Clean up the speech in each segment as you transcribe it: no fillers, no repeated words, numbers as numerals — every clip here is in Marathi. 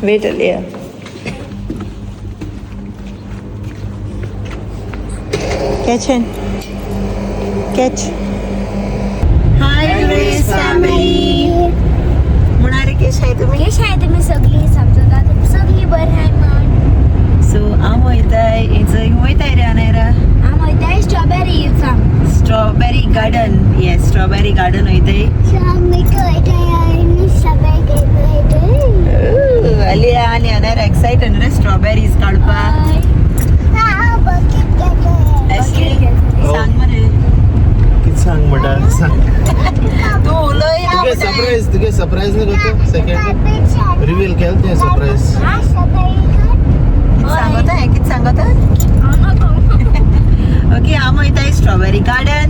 Wait a little. Catch in. Catch. Hi, Grace family. मुणारे कशे आहे तुम्ही? कशे आहे तुम्ही सगळी समजता सगळी बरं आहे मग. So आम वयताय इथं वयताय रे अनायरा. आम वयताय strawberry farm. Strawberry garden. Yes, strawberry garden वयताय. मिठू वयताय आणि स्ट्रॉबेरी वयताय. अलिया आणि अनायरा एक्साइटेड रे स्ट्रॉबेरीज काढपा. सांग मरे. किती सांग मटा सांग. तू उलय ना. तुगे सरप्राईज नाही करतो सेकंड रिव्हील केलं ते सरप्राईज. सांगत आहे किती सांगत ओके आम वयताय स्ट्रॉबेरी गार्डन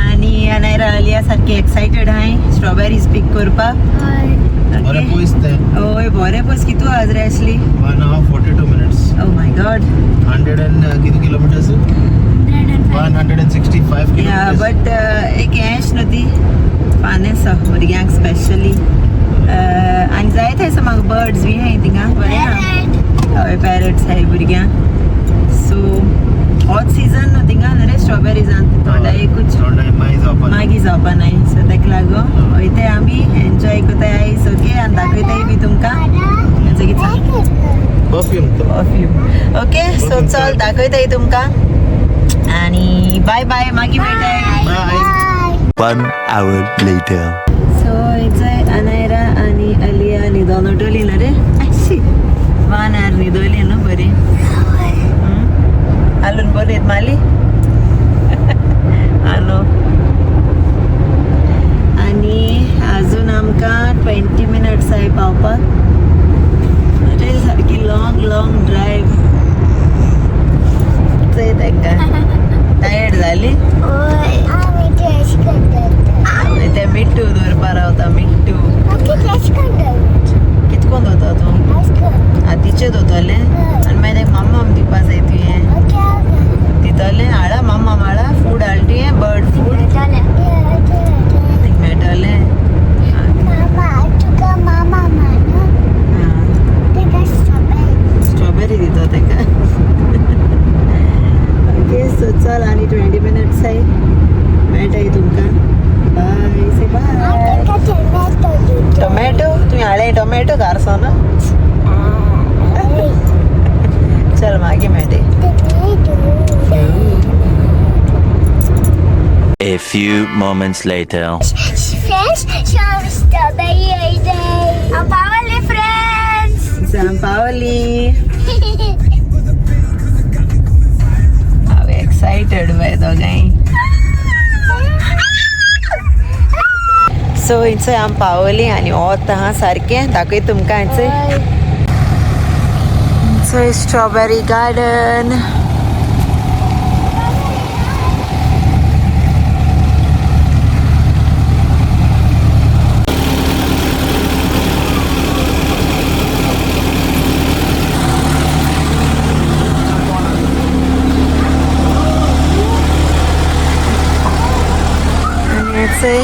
आणि अनायरा अलिया सारखी एक्साइटेड आहे स्ट्रॉबेरीज पिक करपा. बरे पोइसते. ओय बरे पस कितू आज रे असली 1 hour 42 minutes. Oh my God. 100 and किती किलोमीटर्स 165 या kilometers. बट एक एश नदी फानेस भुरग्यांक स्पेशली आणि जायत आहे म्हाका बर्ड्स बी हाय थिंगा बरें हय पॅरट्स हाय भुरग्यांक. सो हॉट सीजन न्हू थिंगा न्हू रे स्ट्रॉबेरीजान थोडा एकूच थोडा मागीर जावपा ना. मागीर जावपा नाय. सो तेका लागून वयताय आमी एन्जॉय कोताय आयज ओके आनी दाखयताय बी तुमकां म्हणजे कितें सांग परफ्यूम तो परफ्यूम. ओके सो चल दाखयताय तुमकां आणि बाय बाय मागीर मेळटाय. बाय. 1 hour later. सो इथं अनायरा आणि अलिया न्हिदोन उठवली ना रे. अशी 1 hour न्हिदवली न्हू बरी. हालून बरी आहेत माली हालो. आणि अजून आमकां 20 minutes आहे पावपाक. अरे सारकी लॉंग ड्रायव्ह. चल ताका टायर्ड जाली. ते मिट्टू दवरपा रावता मिट्टू. कितकोन दोतो तूं आतीचे दोतोले आनी मागीर ताका मम्माम दिवपा जाय तुवें दितोलें. हाडा मम्माम हाडा फूड हाड तुवें बर्ड फूड मेळटलें. स्ट्रॉबेरी दितो ताका. ओके सो चल आनी 20 minutes आहे मेळटाय तुमकां. बाय से बाय. टोमॅटो तुवें हाडे टोमॅटो घारसो ना. चल मागीर मेळटे. A few moments later. जाम पावली. हांव एक्सायटेड बाय दोगांय. सो हिंचो आम पावली आनी वोत आहा सारकें दाखय तुमकां हिंचो. हिंचो स्ट्रॉबेरी गार्डन. आणि हिंचो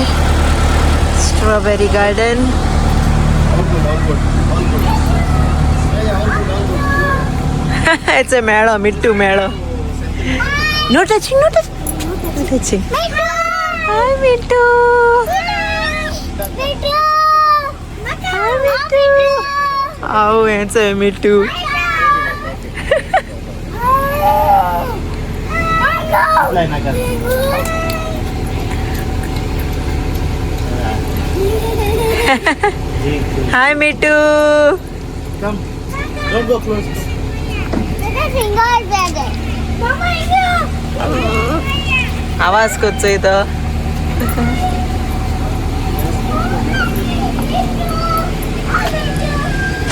स्ट्रॉबेरी गार्डन. मेळो मिट्टू मेळो. No touching no touching. Hi Mithu. Hi Mithu. आओ हेंचो मिट्टू. Hi Mittu. Come. Don't go close. आवाज करचो तो.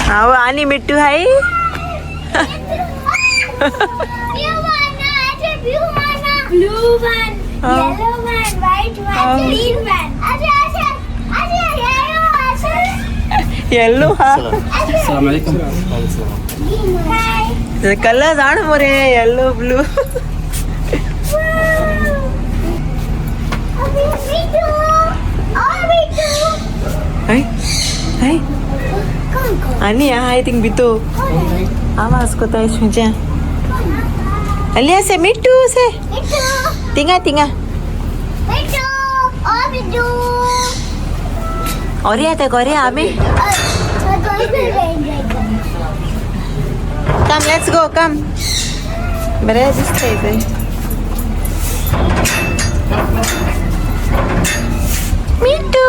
हांव आनी मिट्टू हाय. Blue one, yellow one, white one, green one. Yellow हा Assalamualaikum. Hi. कलर जाण मरे yellow blue. High high Ani I think bito. Awas ko tayo sunja. Alia se mitu se. Itu. Tinga. Itu. Oh, itu. Oria te korea ami. Come, let's go. Come. Bere this side. Mitu.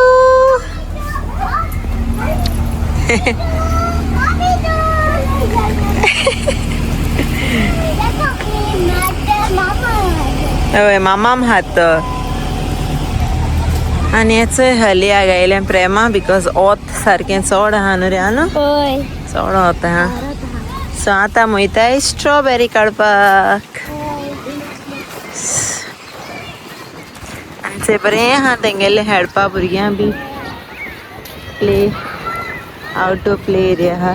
होय मामाम हात आणि याचं हलिया गायले प्रेमा बिकॉज ओत सारखें चड आहा न्हू रे न्हू Oi. चड होता हा सो आतां वयताय स्ट्रॉबेरी काडपाक आमचे बरें आहा तेंगेले खेळपा भुरग्यां बी प्ले आउटडोर प्ले एरिया आहा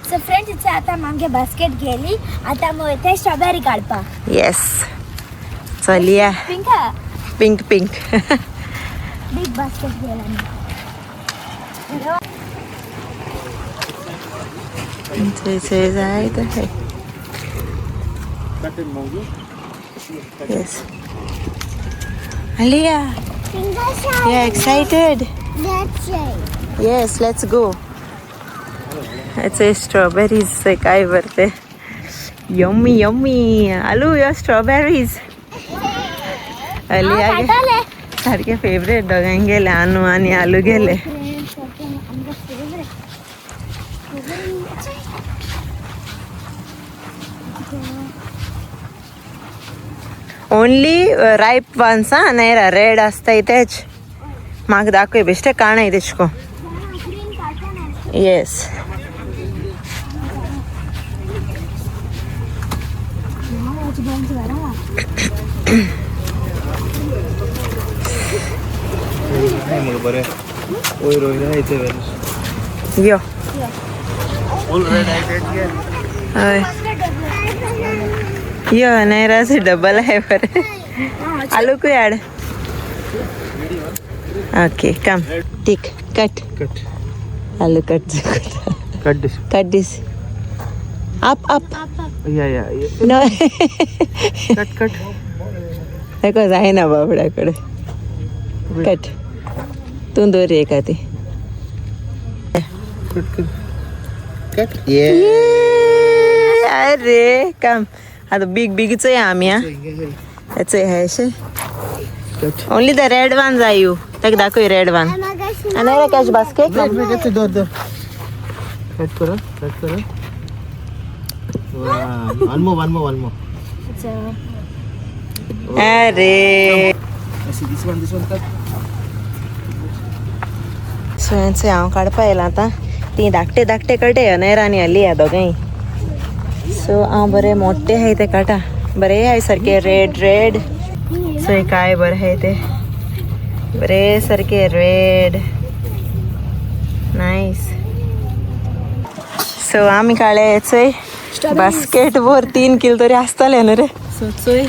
So friends, इथे आता मागे बास्केट गेली. आता मग इथे स्ट्रॉबेरी काढपा. येस चलिया पिंका पिंक बिग बास्केट गेला. से जायत आहे येस अलिया पिंका you excited That's right. yes let's go याचे स्ट्रॉबेरीज काय भरते यम्मी आलू या स्ट्रॉबेरीज अलिया काढाले. सारखे फेवरेट दोघांनी गेले अनु आणि आलू गेले ओनली राईप वन्स हा नाही रेड असताय तेच म्हाका दाखय बेश्टे काणाय तेशको येस बरे ओय रोयला येते वेळेस यो फुल रेड आहे हय यो नैराचे डबल आहे बरे आलू को add okay come tick cut cut आलू कट कट दिस अप या नो कट देखो जाय ना बाबड्याकडे कट तू दोरी का ती कट ये अरे कम आता बिगच आहे आम्ही हा त्याचं आहे असे ओनली द रेड वन जाय यू ताका दाखव रेड वन आणि कॅश बास्केट दो कट करो वन मोर अरे this one cut सो यांचे हांव काडपा येयला आतां ती धाकटे कटे अनेरानी आली ह्या दोगांय सो हांव बरे मोठे आहाय ते काटा बरे आहाय सारखे रेड सो हे काय बरे आहाय ते बरे सारखे रेड नाईस सो आमी काळे याचोय बास्केट वर 3 किलो तरी आसतले न्हू रे सो चोय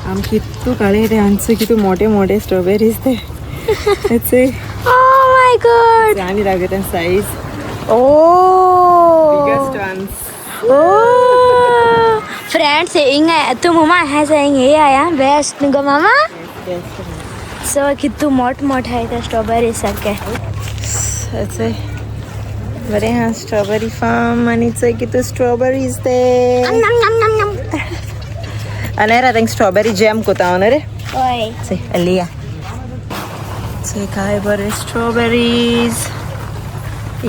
आम कितू काळे रे आमचे कितू मोठे स्ट्रॉबेरीज ते याचोय Oh my god. आनी दाखयता size Oh. Biggest ones Oh. Friends, inga tu mama has saying hey आया बेस्ट निको मामा सो कितू मोठ है ते स्ट्रॉबेरी सारखे याचोय बरे हा स्ट्रॉबेरी फार्म आणि चोय कितू स्ट्रॉबेरीज ते अनेरा तेंक स्ट्रॉबेरी जॅम कोता हांव न्हू रे ओय चोय अलिया चोय काय बरे स्ट्रॉबेरीज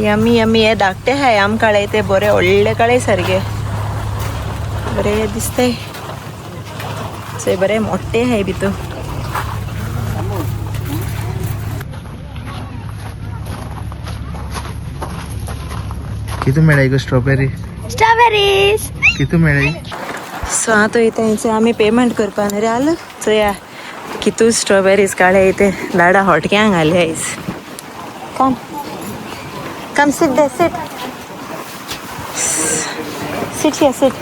यमी हे धाकटे हाय आम काळे ते बरे व्हडले काळे सारखे बरे दिसताय चोय बरे मोठे हाय भितू कितू मेळाय गो स्ट्रॉबेरी स्ट्रॉबेरीज कितू मेळाय सो आता इथे आम्ही पेमेंट करपा न्हू रे आलं सो या कितू स्ट्रॉबेरीज काळे इथे दाडा हॉटक्यांक घाले आयज come sit they sit here sit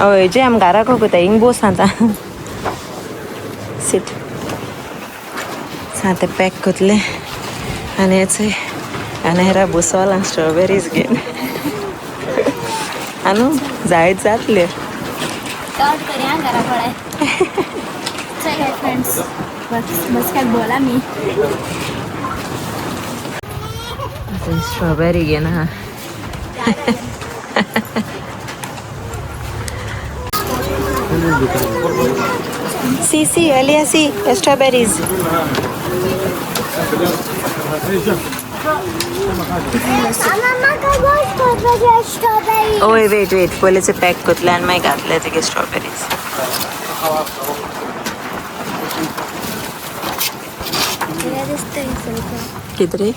हय जॅम घाराक कोता हिंग बोस आता इट साथे पॅक कोतले आनी हेचे आनी हेरा बुसोला स्ट्रॉबेरीज घेन आनू जायत जातले काउंट करूया घरा पडाय चल फ्रेंड्स बस काय बोला मी स्ट्रॉबेरी घे ना सी अलिया सी स्ट्रॉबेरीज ओय वेट पयलीचे पॅक कोतले आनी मागीर घातले तेगे स्ट्रॉबेरीज कितरे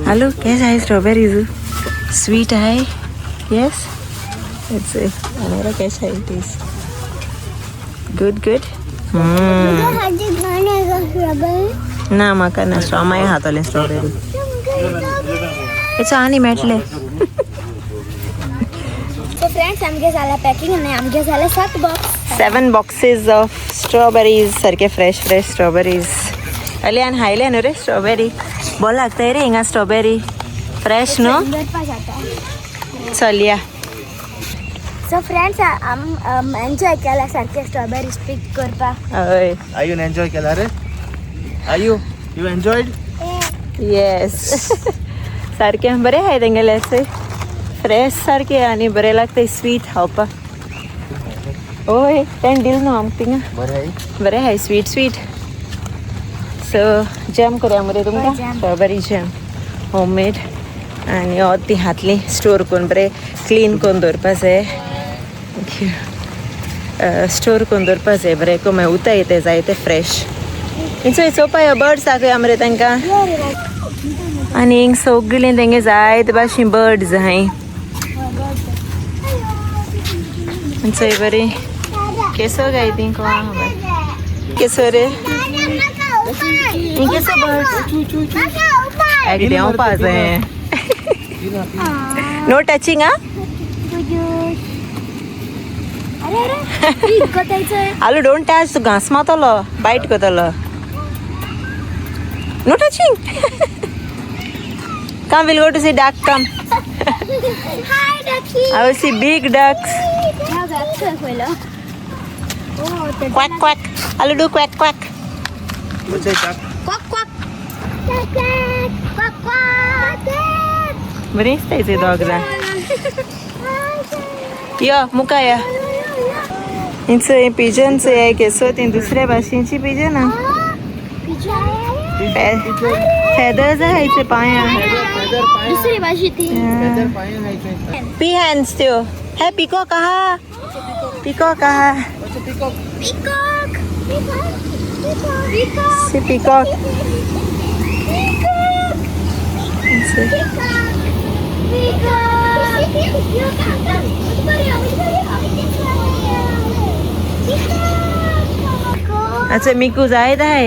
हेलो कैसा है स्ट्रॉबेरीज स्वीट है यस इट्स हमारा कैसा है टेस्ट गुड ना म्हाका ना मागीर खातोलें स्ट्रॉबेरी इट्स आनी मेळटलें सो फ्रेंड्स आमगे जाला पॅकिंग आनी आमगे जाला 7 boxes of strawberries सारके फ्रेश स्ट्रॉबेरीज अलियान खायले न्हू रे स्ट्रॉबेरी बरो लागताय रे हिंगा स्ट्रॉबेरी फ्रेश न्हू चल या सो फ्रेंड्स आम एन्जॉय केला सारखे स्ट्रॉबेरी पिक करपा हय आयुन एन्जॉय केला रे आयु यू एन्जॉयड येस सारके बरे आहाय तेंगेले अशे फ्रेश सारके आनी बरे लागताय स्वीट खावपाक ओय तें दिल न्हू आमकां थिंगा बरे आहाय स्वीट सो जॅम करूया मरे तुमकां स्ट्रॉबेरी जॅम होममेड आनी ती हातली स्टोर करून बरें क्लीन करून दवरपा जाय स्टोर करून दवरपा जाय बरें को मागीर उदक येता जाय ते फ्रेश चोय चोवपा बर्ड्स दाखया मरे तांकां आनी हिंग सगळीं तेंगे जायते भाशेन बर्ड्स आहाय चोय बरी केसो गाय ती केसो रे केसो बर्ड्स एक देंवपा जाय नो टचिंग आ आलू डोंट टच तू घास मारतलो बाईट करतलो no touching come will go to see duck come I will see big ducks quack quack आलू do quack quack बरी दिसताय ते डॉग्रा या मुका या इंच पिजनच आहे केसो ती दुसऱ्या भाशेची पिजन फेदर्स आहे पाया दुसरी भाषी ती पी हँड्स त्यो है पिकॉक आहा पिकॉक आहा सी पिकॉक अच्छा मिकू जायत आहे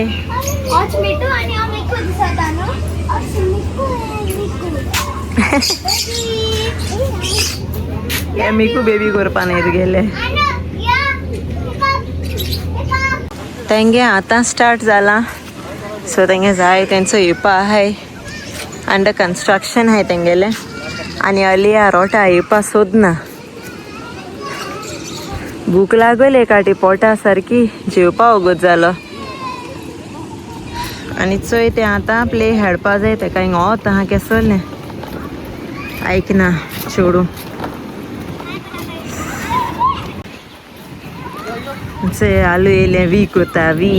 आज मिठू आणि मिकू दिसत आनो आज मिकू या मिकू बेबी करपा नाहीत गेले तेंगे आतां स्टार्ट जाला सो तेंगे जाय तेंचो येवपा आहाय अंडर कन्स्ट्रक्शन आहाय तेंगेले आनी अलिया रोटा येवपा सोदना भूक लागले काटी पोटा सारकी जेवपा ओगोत जालो आनी चोय ते आतां प्ले खेळपा जाय तेका हिंग वोत आहा केसोलें ऐकना चोडू चोय आलू येयलें वी कोता वी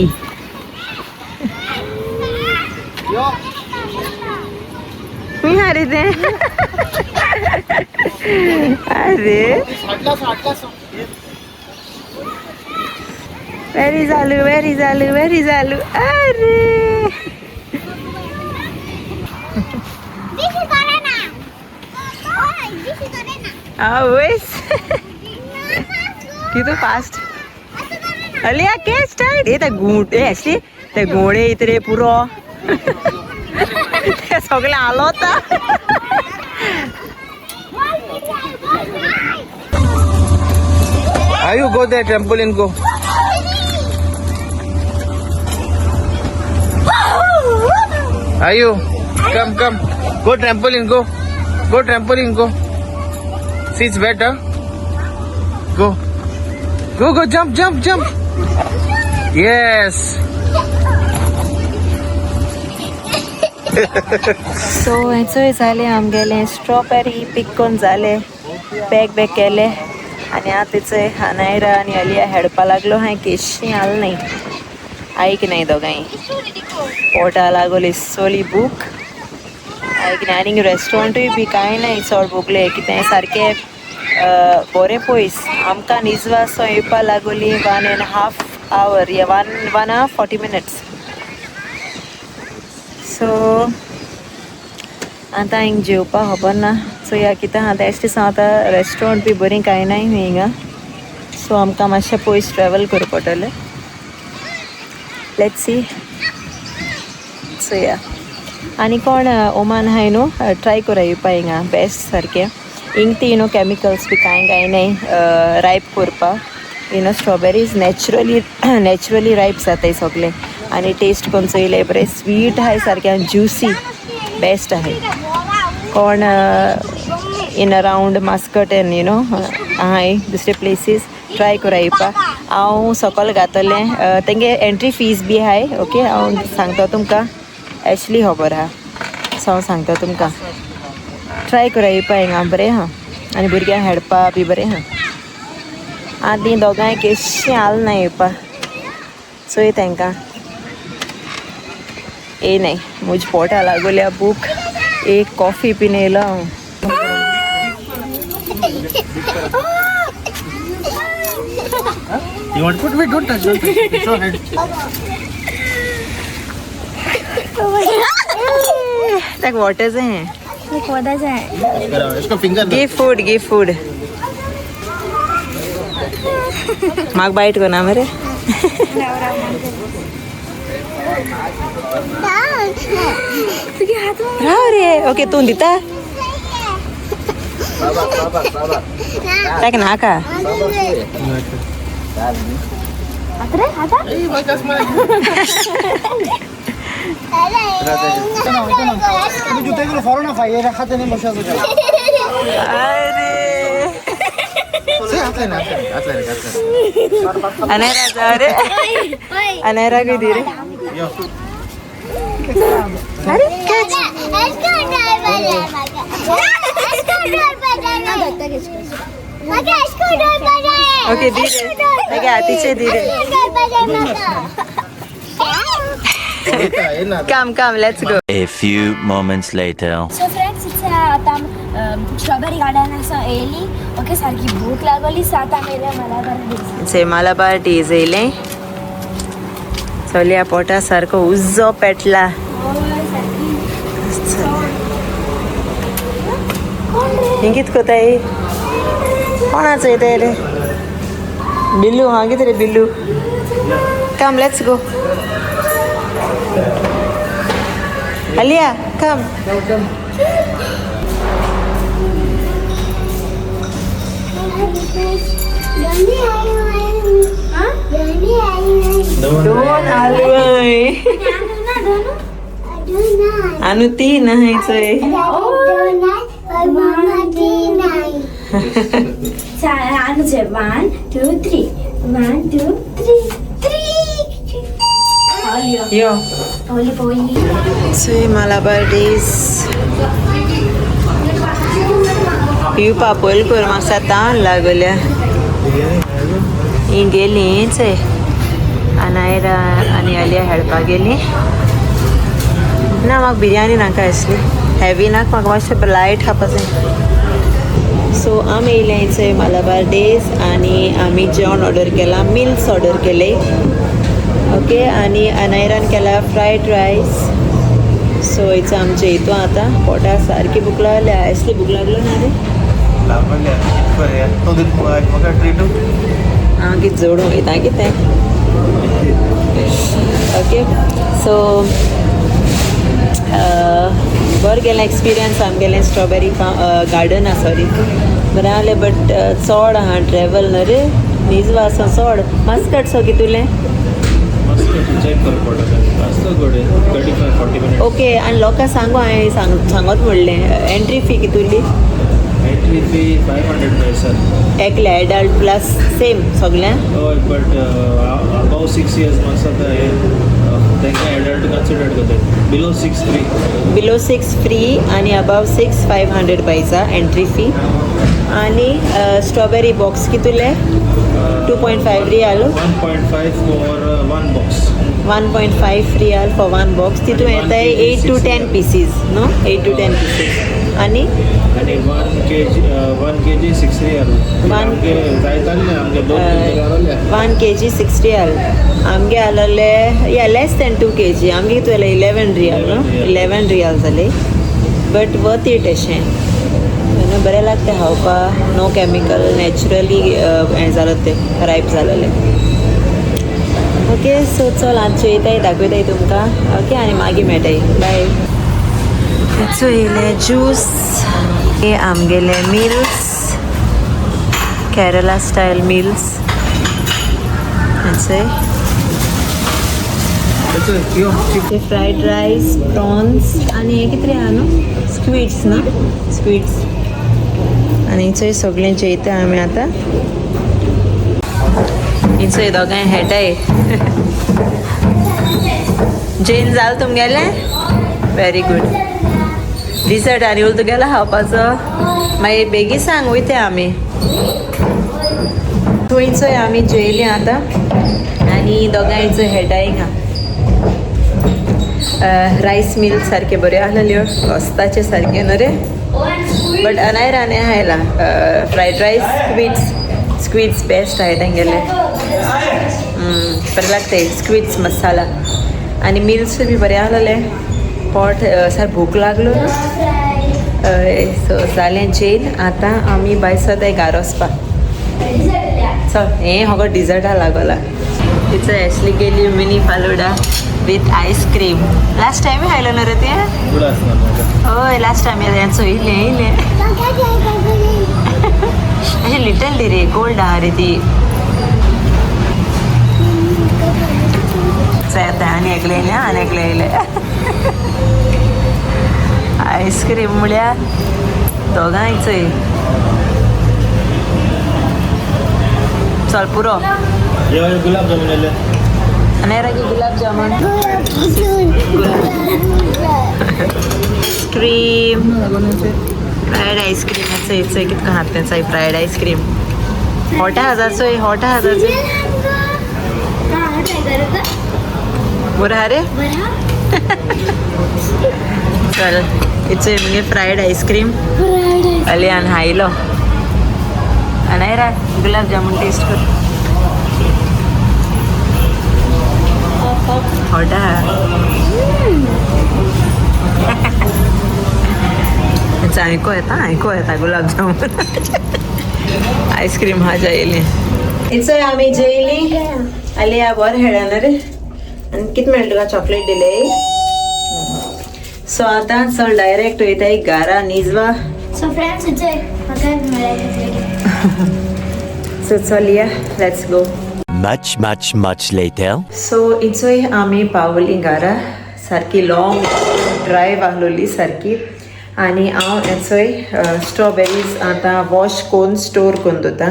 मी अरे ते अरे वेरी झालू अरे always. कितू फास्ट अलिया के स्टाइल ए असली ते घोडे इतरे पुरो ते सगळे आलो होता Ayu, go there, trampoline, go. Ayu, come. Go trampoline, go. Go trampoline, go. See, it's better. Go. Go, jump. Yes. So हेचोय जाले आम गेले स्ट्रॉबेरी पिक करून जाले बॅग केले आणि आता थंय अनायरा आणि अलिया हेडपा लागलो हांवें केशी आल नाही ऐक नाही दोगांय पोटा लागोली सोली बूक ऐक नाही आनी रेस्टॉरंटूय बी कांय नाही चड बुकले कितें सारकें बरें पयस आमकां निजवासो येवपा लागोली 1.5 hour या 1 hour 40 minutes सो आतां हिंग जेवपा खबर ना सो ह्या कितें आतां एश्टी सांग आतां रेस्टॉरंट बी बरी कांय नाय हिंगा सो आमकां मातशें पयस ट्रॅवल करूं पडटलें लेट्स सी सो या आनी कोण ओमान हाय न्हू ट्राय करा येवपा हिंगा बेस्ट सारकें हिंग ती कॅमिकल्स बी कांय नाय रायप करपा स्ट्रॉबेरीज नॅचरली रायप जाताय सगळे आणि टेस्ट कोणचो येयले बरें स्वीट आहाय सारकें ज्युसी बेस्ट आहे कोण इन अराउंड मास्कट एन हाय दुसरे प्लेसीस ट्राय करा येवपा हांव सकयल घातलें तेंगे एंट्री फीज बी आहाय ओके हांव सांगता तुमकां ॲक्चुली खबर आहा सो हांव सांगता तुमकां ट्राय करा येवपा हिंगा बरें आहा आनी भुरग्यांक हेडपा बी बरें आहा आनी दोगांय केशी आल ना येवपा चोय तांकां ए नाही मुझ पोटा लागोल्या बुक एक कॉफी पिने येयलो You want to put? Wait, don't touch. Show head. ताक वॉटरच आहे इसको finger. गिव फूड माग बाईट को ना मेरे राव रे ओके तू दिता ताक नाका जूते फॉलो ना फाइए खाते नहीं मशा अरे अनेरा जा रे अनेरा की धीरे अरे ओके धीरे ओके आतीचे धीरे come let's go A few moments later. So friends it's आता स्ट्रॉबेरी गार्डन असं येयली ओके सारकी भूक लागली सो आता मेरे मलाबार डीज येयले चलया पोटा सारको उज्जो पेटला हिंगीत कोताय कोणाचं येते रे बिल्लू हां किती रे बिल्लू कम लेट्स गो अलिया कम दोन आलू आहे अनु तीन आहे चोय अनुचे 1 2 3 1 2 3 यो पोली चोय मलाबार डीज पिवपा पयल कर म्हाका ताण लागल्या ही गेलीच अनायरा आनी अलिया हेडपा गेली ना म्हाका बिरयानी नाका आसली हेवी नाका म्हाका मातशें लायट खावपा जाय सो आमी येयले मलाबार डेज आनी आमी जेवण ऑर्डर केलां मिल्स ऑर्डर केले ओके आनी अनायरान केला फ्रायड रायस सो हेचो आमचे हितू आतां पोटाक सारकी भूक लागल्या आयसली भूक लागलो ना रे लांबल्या बरें तो म्हाका ट्रीटू हांव कितें जोडूं वयता कितें ओके सो बरें गेलें एक्सपिरियन्स आमगेलें स्ट्रॉबेरी गार्डन सॉरी बरें आहलें बट चोड आहा ट्रॅवल न्हू रे नीज वासो चोड मस्कट सो कितुलें चेक करप पडटा आसता गोडे 35-40 मिनट ओके आनी लोकांक सांगू हांवें सांगोत म्हणलें एंट्री फी कितुली एंट्री फी 500 मेळ सर एकले एडल्ट प्लस सेम सगळ्यांक हय बट अबाव 6 इयर्स मातसो तांकां एडल्ट कन्सिडर्ड करतात बिलो 6 फ्री बिलो 6 फ्री आणि अबाव 6 500 पैसा एंट्री फी आणि स्ट्रॉबेरी बॉक्स कितुले 2.5 riyal 1.5 for one box 1.5 riyal for one box तितून येता 8 to 10 pieces no 8 to 10 pieces आणि 1 kg 6 रियाल आमगे जायताले आमगे 2 1 kg 6 रियाल आमगे आलेले या लेस दॅन 2 kg आमगे तुला 11 रियाल नो 11 रियाल जाले बट वर्थ इट अशें बरें लागता खावपा नो केमिकल नॅचरली हें जालें तें रायप जालेलें ओके सो चल आज चोयताय दाखयताय तुमकां ओके आनी मागीर मेळटाय बाय सो येयले ज्यूस हे आमगेले mills Kerala style mills fried rice prawns आनी हे कितें आहा न्हू स्क्विड्स न्हू स्क्विड्स आनी चोय सगळें जेयता आमी आतां चोय दोगांय हेटाय जेन जाल तुमगेलें वेरी गूड डिसर्ट आनी उल तुगेलो खावपाचो मागीर बेगी सांग वयता आमी थंयचोय आमी जेयलीं आतां आनी दोगांयचो हेटाय हिंगा रायस मिल सारके बऱ्यो आहलेल्यो वस्ताचे सारके न्हू रे बट अनायराने आयला फ्रायड रायस स्क्विड्स बेस्ट आहे तेंगेले बरें लागता स्क्विड्स मसाला आनी मिल्स बी बरें आहलेले पोट सार भूक लागलो सो जालें जेन आतां आमी भायर सदां घरा वचपा चल हें होगो डिजर्टा लागला तिचो एशली गेली mini falooda with ice cream last time खायलो न्हू रे तें हय लास्ट टायम येयलें चोयलें अशें लिटल दी रे गोल्ड आहा रे ती येता आनी एकलें येयलें आनी एकलें येयलें आईस्क्रीम म्हळ्यार दोगांय चोय चल पुरो गुलाब जामुन येले आनी रागी gulab jamun cream Freud ice cream चोय चोय कितको हात तें चोय फ्रायड आईस्क्रीम हॉट आहा चोय हॉट आहा चोय बरं हा रे चल इचोय म्हणजे फ्रायड आईस्क्रीम अली आनी हायलो आनी रा गुलाब जामुन टेस्ट कर हॉट आहा आयको येता गुलाब जामुन आईस्क्रीम हा जेयली इचोय आमी जेयली आली या बरें हेळ्ळें रे आनी कितें मेळटा तुका चॉकलेट दिले सो आतां चल डायरेक्ट वयताय घरा न्हिजवा सो फ्रेंड्स सो चल या let's go Much later. So इचोय आमी पावली घरा सारकी लॉंग ड्रायव आहलोली सारकी आनी हांव हेचोय स्ट्रॉबेरीज आतां वॉश कोन्न स्टोर कोन्न दोता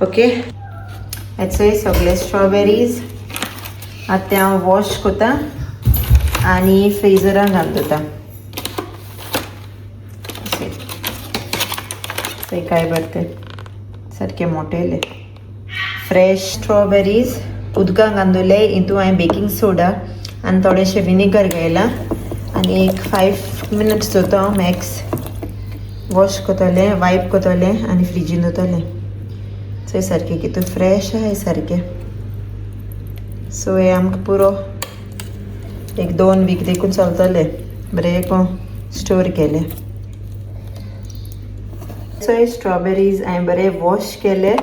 ओके हेचोय सगळे स्ट्रॉबेरीज आतां हांव वॉश कोता आनी फ्रिजरान घाल दोता काय बरते सारके मोटेले फ्रेश स्ट्रॉबेरीज उदकान घालूले हितून हांवें बेकिंग सोडा आनी थोडेशें विनेगर घायला आनी एक 5 मिनट्स दोतो हांव मॅक्स वॉश कोतोलें वायप कोतोलें आनी फ्रिजीन दोतोलें सो सारकें कितून फ्रेश आहाय सारकें सो हे आमकां पुरो एक 2 वीक देखून चलतलें बरें स्टोर केलें सो स्ट्रॉबेरीज हांवें बरे वॉश केले,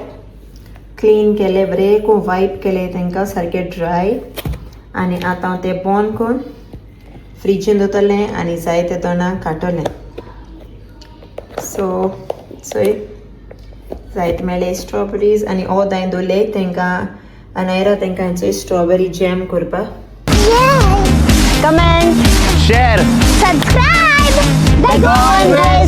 क्लीन केले, बरे को वाईप केले तांकां सारके ड्राय. आनी आतां हांव ते बॉन करून फ्रिजीन दवरतलें आनी जाय ते तोंडां काडटलें. सो जायते मेळ्ळे स्ट्रॉबेरीज आनी ओद हांवें दवरले तांकां आनी आयरा तांकां हांचो स्ट्रॉबेरी जॅम करपाक. Comment, Share. subscribe. The Golden